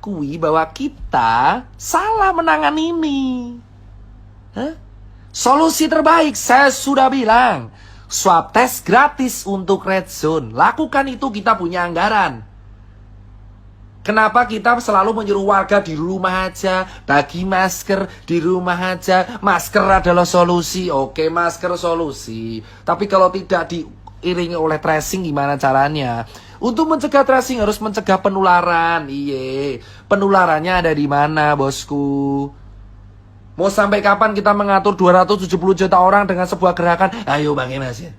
akui bahwa kita salah menangani ini. Hah? Solusi terbaik, saya sudah bilang, swab test gratis untuk red zone. Lakukan itu, kita punya anggaran. Kenapa kita selalu menyuruh warga di rumah aja, bagi masker di rumah aja? Masker adalah solusi. Oke, masker solusi. Tapi kalau tidak diiringi oleh tracing, gimana caranya? Untuk mencegah tracing harus mencegah penularan. Iye, penularannya ada di mana, bosku? Mau sampai kapan kita mengatur 270 juta orang dengan sebuah gerakan? Ayo bagi masker.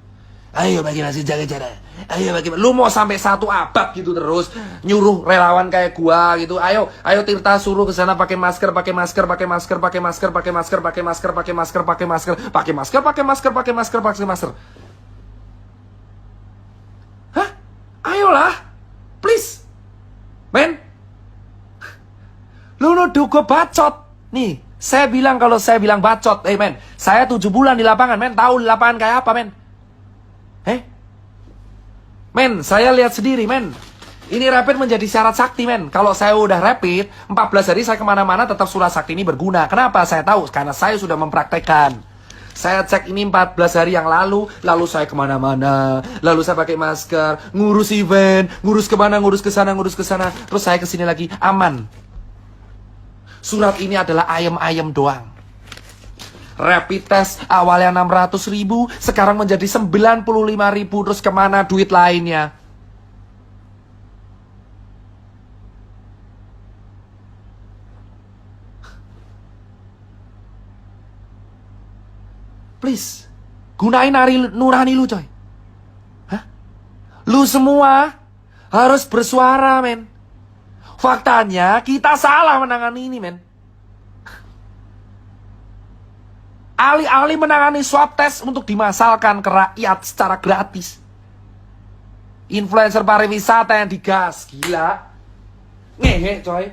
Ayo bagi masker, jaga jarak. Ayo bagi masker. Lu mau sampai 1 abad gitu terus nyuruh relawan kayak gua gitu. Ayo Tirta suruh ke sana pakai masker, pakai masker, pakai masker, pakai masker, pakai masker, pakai masker, pakai masker, pakai masker, pakai masker, pakai masker, pakai masker, pakai masker. Hah? Ayolah. Please. Men. Lu nuduh gua bacot. Nih, saya bilang kalau saya bilang bacot, men. Saya 7 bulan di lapangan, men. Tahu di lapangan kayak apa, men? Men, saya lihat sendiri, men. Ini rapid menjadi syarat sakti, men. Kalau saya udah rapid, 14 hari saya kemana-mana tetap surat sakti ini berguna. Kenapa? Saya tahu, karena saya sudah mempraktekkan. Saya cek ini 14 hari yang lalu saya kemana-mana, lalu saya pakai masker, ngurus event, ngurus kemana, ngurus ke sana, terus saya kesini lagi, aman. Surat ini adalah ayam-ayam doang. Rapid test awalnya 600.000, sekarang menjadi 95.000, terus kemana duit lainnya? Please, gunain nurani lu, coy. Hah? Lu semua harus bersuara, men. Faktanya, kita salah menangani ini, men. Alih-alih menangani swab test untuk dimasalkan ke rakyat secara gratis. Influencer pariwisata yang digas, gila. Ngehe, coy.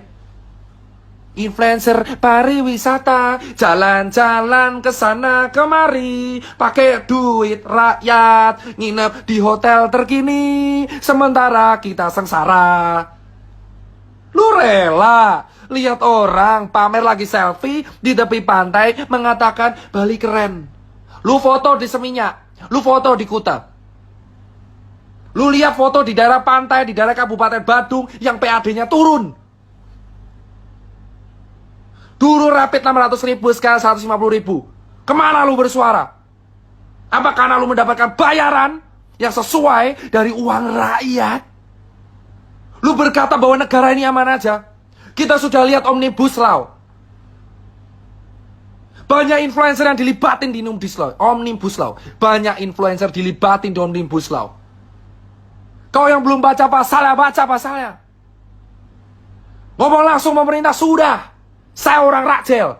Influencer pariwisata, jalan-jalan ke sana kemari, pakai duit rakyat, nginep di hotel terkini, sementara kita sengsara. Lu rela lihat orang pamer lagi selfie di tepi pantai mengatakan Bali keren. Lu foto di Seminyak, lu foto di Kuta. Lu lihat foto di daerah pantai, di daerah Kabupaten Badung yang PAD-nya turun. Dulu rapid 600.000, sekarang 150.000. Kemana lu bersuara? Apa karena lu mendapatkan bayaran yang sesuai dari uang rakyat? Lu berkata bahwa negara ini aman aja. Kita sudah lihat Omnibus Law. Banyak influencer yang dilibatin di Omnibus Law. Banyak influencer dilibatin di Omnibus Law. Kau yang belum baca pasalnya, baca pasalnya. Ngomong langsung pemerintah, sudah. Saya orang Rakjel.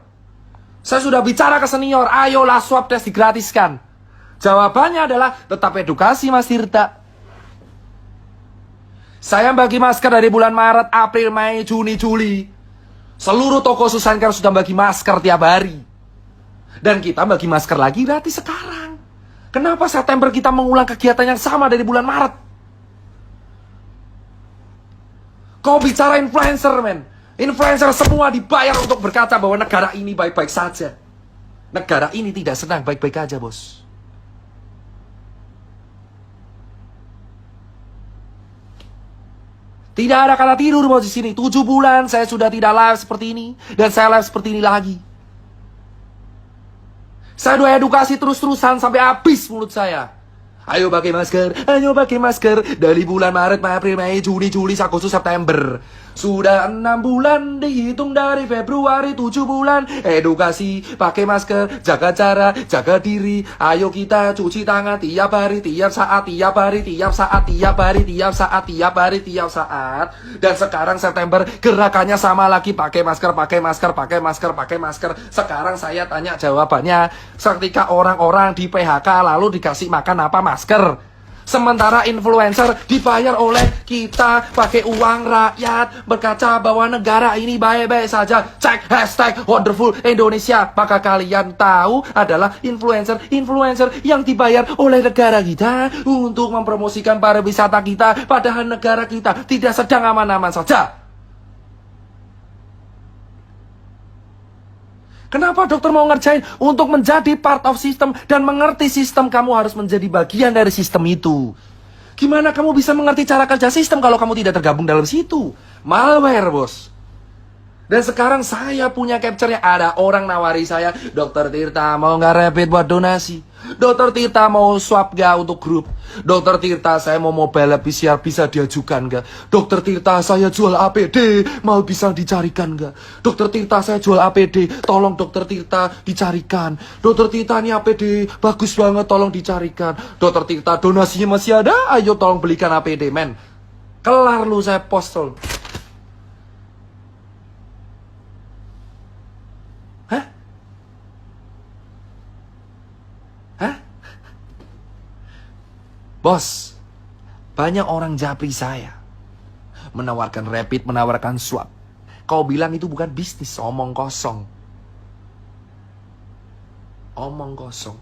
Saya sudah bicara ke senior, ayolah swab test digratiskan. Jawabannya adalah tetap edukasi, Mas Tirta. Saya bagi masker dari bulan Maret, April, Mei, Juni, Juli. Seluruh toko Susankar sudah bagi masker tiap hari. Dan kita bagi masker lagi gratis sekarang. Kenapa September kita mengulang kegiatan yang sama dari bulan Maret? Kau bicara influencer, men. Influencer semua dibayar untuk berkata bahwa negara ini baik-baik saja. Negara ini tidak senang baik-baik aja, bos. Tidak ada kata tidur, bos, di sini. 7 bulan saya sudah tidak live seperti ini. Dan saya live seperti ini lagi. Saya udah edukasi terus-terusan sampai habis mulut saya. Ayo pakai masker, ayo pakai masker. Dari bulan Maret, April, Mei, Juni, Juli, Agustus, September. Sudah 6 bulan, dihitung dari Februari, 7 bulan. Edukasi, pakai masker, jaga jarak, jaga diri. Ayo kita cuci tangan tiap hari, tiap saat, tiap hari, tiap saat, tiap hari, tiap saat, tiap hari, tiap saat. Dan sekarang September, gerakannya sama lagi. Pakai masker, pakai masker, pakai masker, pakai masker. Sekarang saya tanya jawabannya. Ketika orang-orang di PHK lalu dikasih makan apa? Masker. Sementara influencer dibayar oleh kita pakai uang rakyat, berkaca bahwa negara ini baik-baik saja. Cek hashtag wonderful Indonesia. Maka kalian tahu adalah influencer yang dibayar oleh negara kita untuk mempromosikan pariwisata kita, padahal negara kita tidak sedang aman-aman saja. Kenapa dokter mau ngerjain? Untuk menjadi part of system dan mengerti sistem, kamu harus menjadi bagian dari sistem itu. Gimana kamu bisa mengerti cara kerja sistem kalau kamu tidak tergabung dalam situ? Malware, bos. Dan sekarang saya punya capture-nya. Ada orang nawari saya, Dokter Tirta mau nggak rapid buat donasi? Dokter Tirta mau swab nggak untuk grup? Dokter Tirta saya mau mobile PCR bisa diajukan nggak? Dokter Tirta saya jual APD, mau bisa dicarikan nggak? Dokter Tirta saya jual APD, tolong Dokter Tirta dicarikan. Dokter Tirta ini APD bagus banget, tolong dicarikan. Dokter Tirta donasinya masih ada, ayo tolong belikan APD, men. Kelar lu saya post tol. Bos, banyak orang japri saya. Menawarkan rapid, menawarkan swab. Kau bilang itu bukan bisnis, omong kosong. Omong kosong.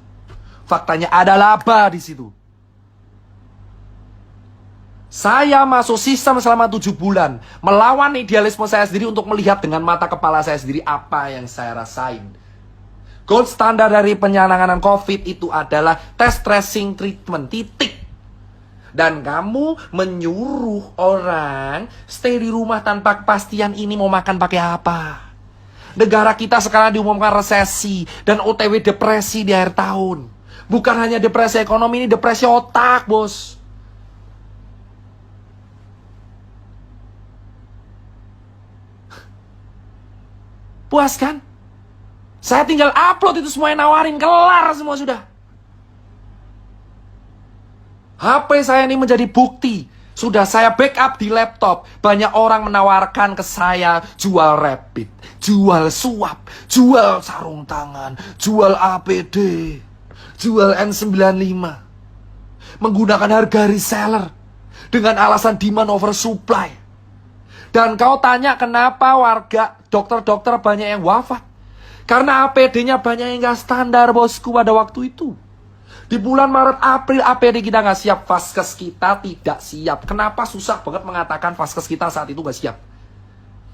Faktanya ada laba di situ. Saya masuk sistem selama 7 bulan. Melawan idealisme saya sendiri untuk melihat dengan mata kepala saya sendiri apa yang saya rasain. Gold standar dari penanganan COVID itu adalah test, tracing, treatment, titik. Dan kamu menyuruh orang stay di rumah tanpa kepastian ini mau makan pakai apa. Negara kita sekarang diumumkan resesi dan OTW depresi di akhir tahun. Bukan hanya depresi ekonomi, ini depresi otak, bos. Puas kan? Saya tinggal upload itu semua yang nawarin, kelar semua sudah. HP saya ini menjadi bukti. Sudah saya backup di laptop. Banyak orang menawarkan ke saya jual rapid, jual swab, jual sarung tangan, jual APD, jual N95. Menggunakan harga reseller dengan alasan demand over supply. Dan kau tanya kenapa warga dokter-dokter banyak yang wafat? Karena APD-nya banyak yang gak standar, bosku, pada waktu itu. Di bulan Maret, April, APD kita nggak siap. Vaskes kita tidak siap. Kenapa susah banget mengatakan vaskes kita saat itu nggak siap?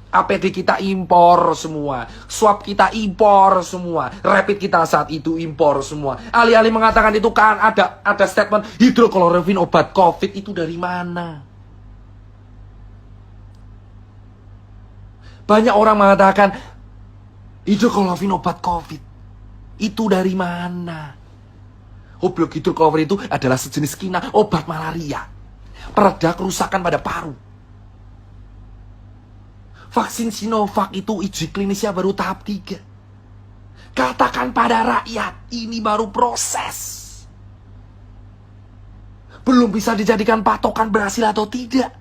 APD kita impor semua. Swab kita impor semua. Rapid kita saat itu impor semua. Alih-alih mengatakan itu kan ada statement hidrokloroquine obat COVID itu dari mana? Banyak orang mengatakan hidrokloroquine obat COVID itu dari mana? Obat hidrokloroquine itu adalah sejenis kina obat malaria. Pereda kerusakan pada paru. Vaksin Sinovac itu uji klinisnya baru tahap 3. Katakan pada rakyat, ini baru proses. Belum bisa dijadikan patokan berhasil atau tidak.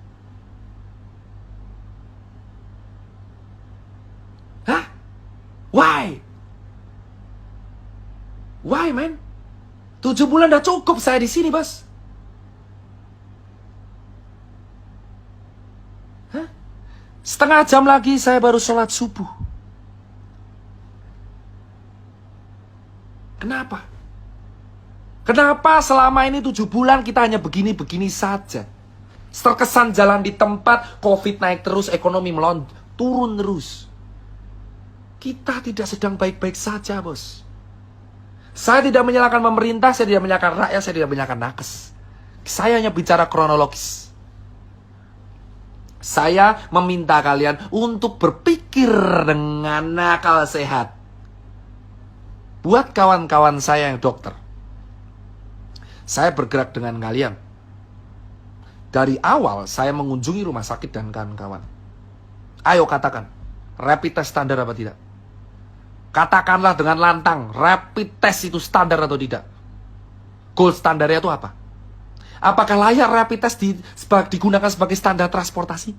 Hah? Why? Why, man? 7 bulan udah cukup saya di sini, bos. Hah? Setengah jam lagi saya baru sholat subuh. Kenapa? Kenapa selama ini 7 bulan kita hanya begini-begini saja? Terkesan jalan di tempat, COVID naik terus, ekonomi turun terus. Kita tidak sedang baik-baik saja, bos. Saya tidak menyalahkan pemerintah, saya tidak menyalahkan rakyat, saya tidak menyalahkan nakes. Saya hanya bicara kronologis. Saya meminta kalian untuk berpikir dengan akal sehat. Buat kawan-kawan saya yang dokter, saya bergerak dengan kalian. Dari awal saya mengunjungi rumah sakit dan kawan-kawan. Ayo katakan, rapid test standar apa tidak? Katakanlah dengan lantang, rapid test itu standar atau tidak? Gold standarnya itu apa? Apakah layak rapid test digunakan sebagai standar transportasi?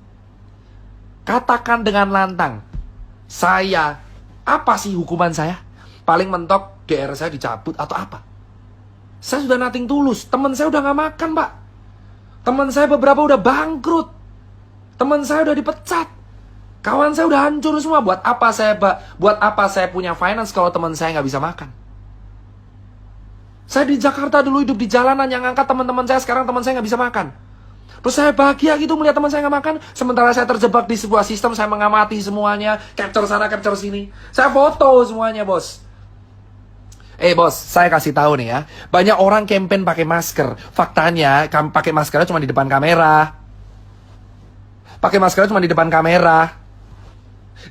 Katakan dengan lantang, apa sih hukuman saya? Paling mentok GR saya dicabut atau apa? Saya sudah nothing tulus, teman saya udah gak makan, Pak. Teman saya beberapa udah bangkrut. Teman saya udah dipecat. Kawan saya udah hancur semua. Buat apa saya punya finance kalau teman saya nggak bisa makan? Saya di Jakarta dulu hidup di jalanan yang ngangkat teman-teman saya. Sekarang teman saya nggak bisa makan. Terus saya bahagia gitu melihat teman saya nggak makan. Sementara saya terjebak di sebuah sistem, saya mengamati semuanya. Capture sana, capture sini. Saya foto semuanya, bos. Bos, saya kasih tahu nih ya. Banyak orang campaign pakai masker. Faktanya, pakai maskernya cuma di depan kamera. Pakai maskernya cuma di depan kamera.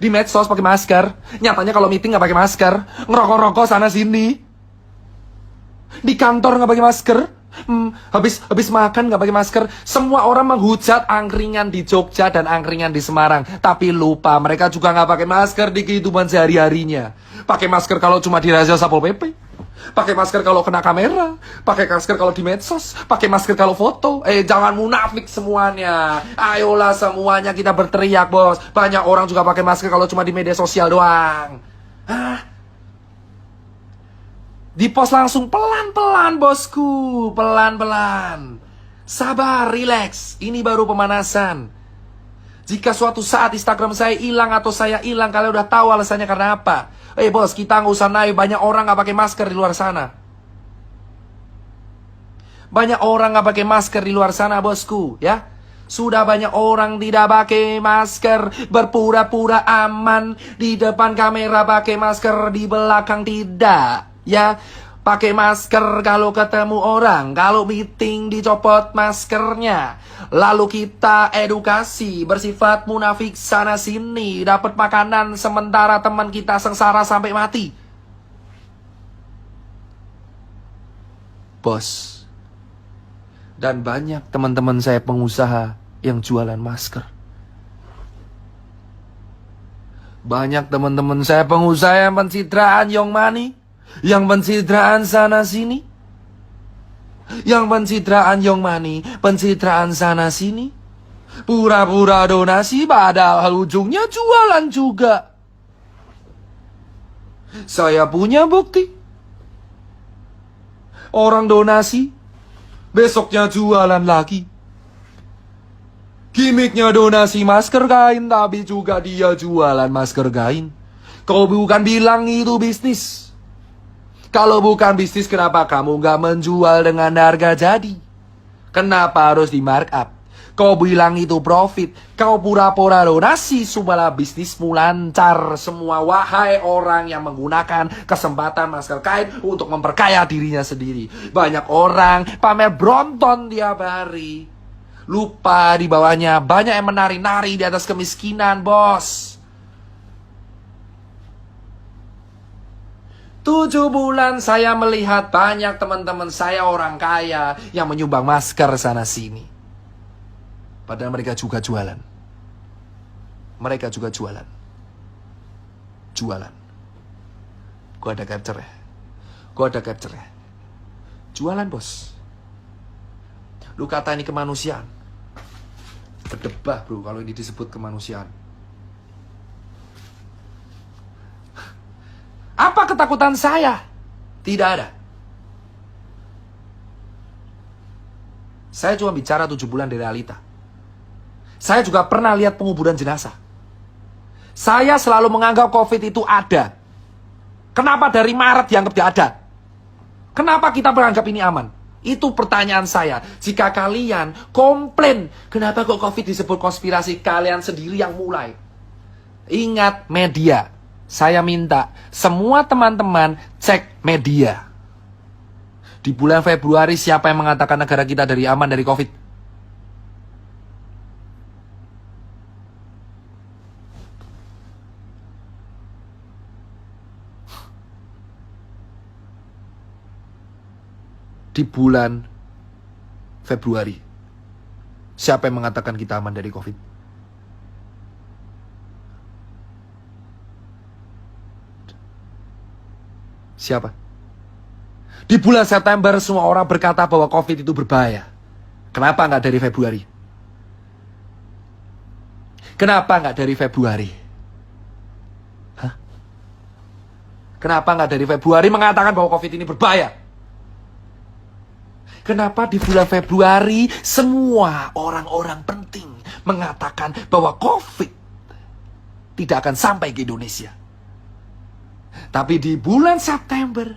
Di medsos pakai masker. Nyatanya kalau meeting nggak pakai masker. Ngerokok-rokok sana sini. Di kantor nggak pakai masker. Habis makan nggak pakai masker. Semua orang menghujat angkringan di Jogja dan angkringan di Semarang. Tapi lupa mereka juga nggak pakai masker di kehidupan sehari-harinya. Pakai masker kalau cuma di razia Satpol PP. Pakai masker kalau kena kamera. Pakai masker kalau di medsos. Pakai masker kalau foto. Jangan munafik semuanya. Ayolah semuanya kita berteriak, bos. Banyak orang juga pakai masker kalau cuma di media sosial doang. Di post langsung pelan-pelan, bosku. Pelan-pelan. Sabar, relax. Ini baru pemanasan. Jika suatu saat Instagram saya hilang atau saya hilang, kalian udah tahu alasannya karena apa. Bos, kita nggak usah naik. Banyak orang nggak pakai masker di luar sana. Banyak orang nggak pakai masker di luar sana, bosku. Ya, sudah banyak orang tidak pakai masker, berpura-pura aman di depan kamera pakai masker, di belakang tidak. Ya, pakai masker kalau ketemu orang, kalau meeting dicopot maskernya. Lalu kita edukasi bersifat munafik sana sini, dapat makanan sementara teman kita sengsara sampai mati. Bos. Dan banyak teman-teman saya pengusaha yang jualan masker. Banyak teman-teman saya pengusaha yang pencitraan Young Money, yang pencitraan sana sini. Yang pencitraan Young Money, pencitraan sana sini. Pura-pura donasi padahal ujungnya jualan juga. Saya punya bukti. Orang donasi, besoknya jualan lagi. Gimiknya donasi masker kain, tapi juga dia jualan masker kain. Kau bukan bilang itu bisnis. Kalau bukan bisnis, kenapa kamu nggak menjual dengan harga jadi? Kenapa harus di markup? Kau bilang itu profit. Kau pura-pura donasi supaya bisnismu lancar. Semua wahai orang yang menggunakan kesempatan masker kain untuk memperkaya dirinya sendiri. Banyak orang pamer Brompton tiap hari. Lupa di bawahnya banyak yang menari-nari di atas kemiskinan, bos. 7 bulan saya melihat banyak teman-teman saya orang kaya yang menyumbang masker sana sini. Padahal mereka juga jualan. Mereka juga jualan. Jualan. Gua ada capture ya. Gua ada capture ya. Jualan, bos. Lu kata ini kemanusiaan. Berdebah, bro, kalau ini disebut kemanusiaan. Apa ketakutan saya? Tidak ada. Saya cuma bicara 7 bulan dari realita. Saya juga pernah lihat penguburan jenazah. Saya selalu menganggap COVID itu ada. Kenapa dari Maret dianggap tidak ada? Kenapa kita menganggap ini aman? Itu pertanyaan saya. Jika kalian komplain, kenapa kok COVID disebut konspirasi, kalian sendiri yang mulai. Ingat media. Saya minta semua teman-teman cek media. Di bulan Februari siapa yang mengatakan negara kita aman dari COVID? Di bulan Februari siapa yang mengatakan kita aman dari COVID? Siapa? Di bulan September semua orang berkata bahwa COVID itu berbahaya. Kenapa nggak dari Februari? Kenapa nggak dari Februari? Hah? Kenapa nggak dari Februari mengatakan bahwa COVID ini berbahaya? Kenapa di bulan Februari semua orang-orang penting mengatakan bahwa COVID tidak akan sampai ke Indonesia? Tapi di bulan September,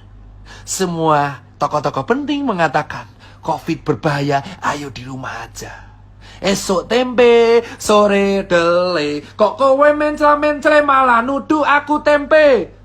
semua tokoh-tokoh penting mengatakan COVID berbahaya, ayo di rumah aja. Esok tempe, sore dele. Kok kowe mencela-mencele malah nuduh aku tempe?